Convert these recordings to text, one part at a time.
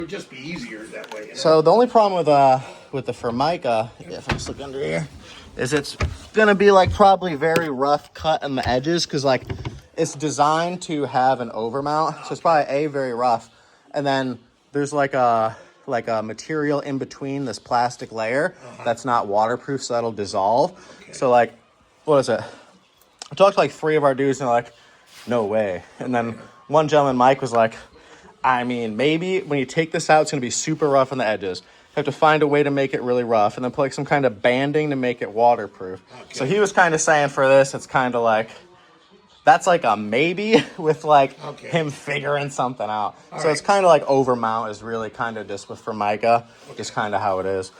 would just be easier that way. You know? So the only problem with the Formica, if I just look under here, is it's gonna be like probably very rough cut on the edges because like it's designed to have an overmount, so it's probably very rough, and then there's like a material in between this plastic layer that's not waterproof, so that'll dissolve. Okay. So like, what is it? I talked to like 3 of our dudes and they're like, no way. And then one gentleman, Mike, was like, I mean, maybe when you take this out, it's gonna be super rough on the edges. You have to find a way to make it really rough and then put like some kind of banding to make it waterproof. Okay. So he was kind of saying for this, it's kind of like, that's like a maybe with like him figuring something out. All so right. It's kind of like overmount is really kind of just with Formica, just kind of how it is.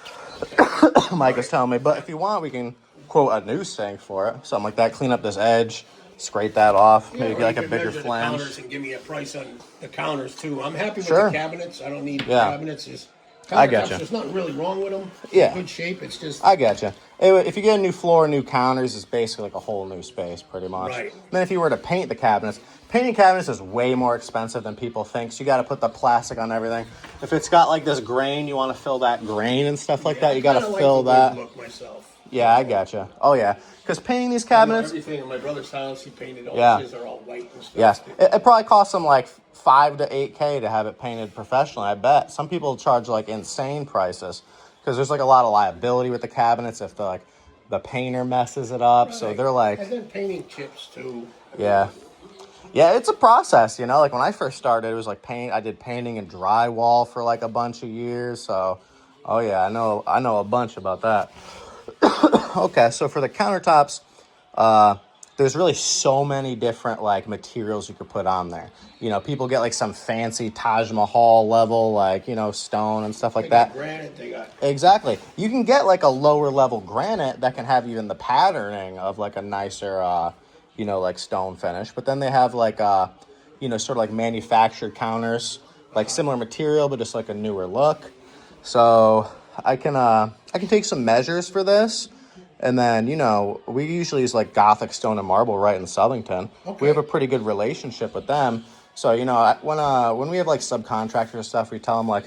Okay. Micah's telling me, but if you want, we can quote a new sink for it. Something like that, clean up this edge, scrape that off, maybe get like a bigger flange. Counters and give me a price on the counters too. I'm happy with the cabinets. I don't need cabinets. I got you. There's nothing really wrong with them. Yeah. Good shape. It's just. I got you. If you get a new floor, new counters, it's basically like a whole new space, pretty much. Right. Then if you were to paint the cabinets, painting cabinets is way more expensive than people think. So you got to put the plastic on everything. If it's got like this grain, you want to fill that grain and stuff like that. You got to fill that. Look myself. Yeah, I got you. Oh yeah, because painting these cabinets. Everything in my brother's house, he painted all his are all white and stuff. Yes, it probably costs them like $5,000 to $8,000 to have it painted professionally. I bet some people charge like insane prices because there's like a lot of liability with the cabinets if the painter messes it up. Right. So they're like. And then painting chips too. Yeah, it's a process. You know, like when I first started, it was like I did painting and drywall for like a bunch of years. So, oh yeah, I know a bunch about that. Okay, so for the countertops, there's really so many different like materials you could put on there. You know, people get like some fancy Taj Mahal level, like, you know, stone and stuff like that. Granite, they got. Exactly. You can get like a lower level granite that can have even the patterning of like a nicer, you know, like stone finish. But then they have like, you know, sort of like manufactured counters, like similar material, but just like a newer look. So I can take some measures for this. And then, you know, we usually use like Gothic Stone and Marble right in Southington. Okay. We have a pretty good relationship with them. So, you know, when we have like subcontractors and stuff, we tell them like,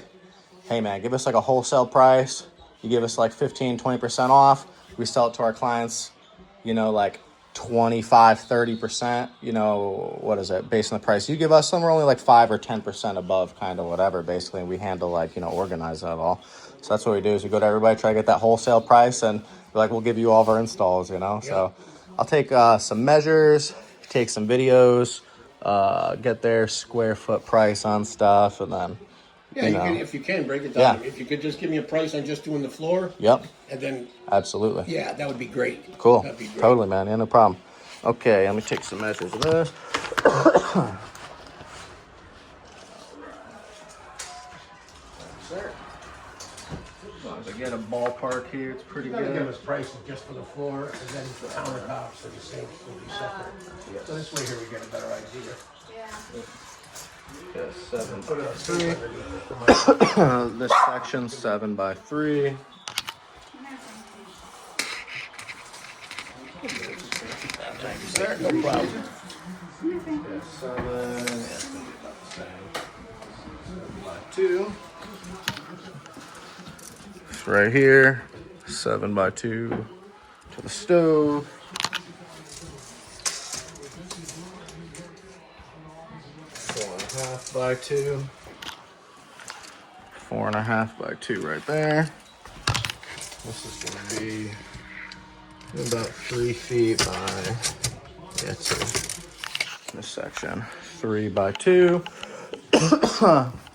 hey man, give us like a wholesale price. You give us like 15, 20% off. We sell it to our clients, you know, like 25, 30%, you know, what is it? Based on the price you give us, some are only like 5 or 10% above kind of whatever, basically. And we handle like, you know, organize that all. So that's what we do is we go to everybody, try to get that wholesale price, and we're like, we'll give you all of our installs, you know? Yep. So I'll take some measures, take some videos, get their square foot price on stuff, and then, you know. If you can, break it down. Yeah. If you could just give me a price on just doing the floor. Yep. And then. Absolutely. Yeah, that would be great. Cool. That'd be great. Totally, man. Yeah, no problem. Okay, let me take some measures of this. Sir. I get a ballpark here, it's pretty good. Give us prices just for the floor, and then the countertops and the sinks will be separate. Yes. So this way here we get a better idea. Yeah, 7 by 3. This section 7 by 3. Thank you, sir. No problem. Yeah, 7 by 2. Right here, 7 by 2 to the stove. 4.5 by 2. 4.5 by 2 right there. This is going to be about 3 feet by, yeah, it's this section, 3 by 2.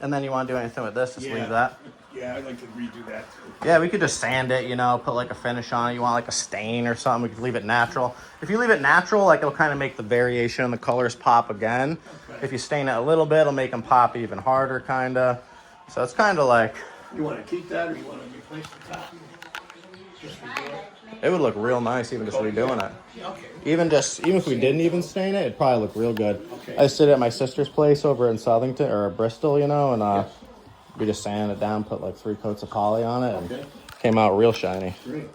And then you want to do anything with this, just leave that. Yeah, I'd like to redo that too. Yeah, we could just sand it, you know, put like a finish on it. You want like a stain or something, we could leave it natural. If you leave it natural, like it'll kind of make the variation in the colors pop again. Okay. If you stain it a little bit, it'll make them pop even harder, kind of. So it's kind of like... You want to keep that or you want to replace the top? Just redo it? It would look real nice even just redoing it. Yeah, okay. Even if we didn't even stain it, it'd probably look real good. Okay. I sit at my sister's place over in Southington, or Bristol, you know, and we just sanded it down, put like 3 coats of poly on it, and came out real shiny. Great.